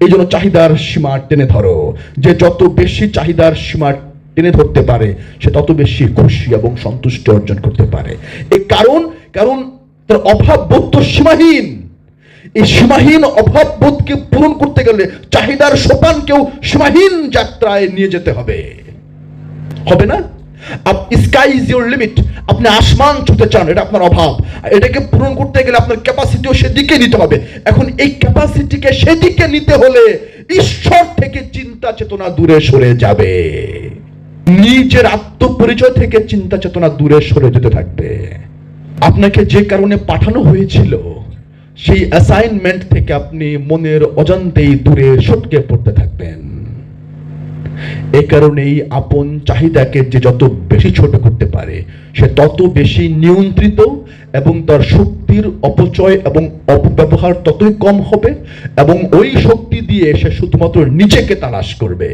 এই জন্য চাহিদার সীমা টেনে ধরো। যে যত বেশি চাহিদার সীমা টেনে ধরতে পারে সে তত বেশি খুশি এবং সন্তুষ্টি অর্জন করতে পারে। এই কারণ তার অভাব বোধ তো সীমাহীন। এই সীমাহীন অভাব বোধকে পূরণ করতে গেলে চাহিদার সোপানকেও সীমাহীন যাত্রায় নিয়ে যেতে হবে। হবে না? Sky is your limit. আপনি আসমান ছুঁতে চান, এটা আপনার অভাব। এটাকে পূরণ করতে গেলে আপনার ক্যাপাসিটিও সেদিকে নিতে হবে। এখন এই ক্যাপাসিটিকে সেদিকে নিতে হলে ঈশ্বর থেকে চিন্তা চেতনা দূরে সরে যাবে। নিজের আত্মপরিচয় থেকে চিন্তা চেতনা দূরে সরে যেতে থাকবে। আপনাকে যে কারণে পাঠানো হয়েছিল সেই অ্যাসাইনমেন্ট থেকে আপনি মনের অজান্তেই দূরে সটকে পড়তে থাকবেন। এ কারণেই আপন চাহিদাকে যে যত বেশি ছোট করতে পারে সে তত বেশি নিয়ন্ত্রিত এবং তার শক্তির অপচয় এবং অপব্যবহার ততই কম হবে এবং ওই শক্তি দিয়ে সে শুধুমাত্র নিজেকে তালাশ করবে।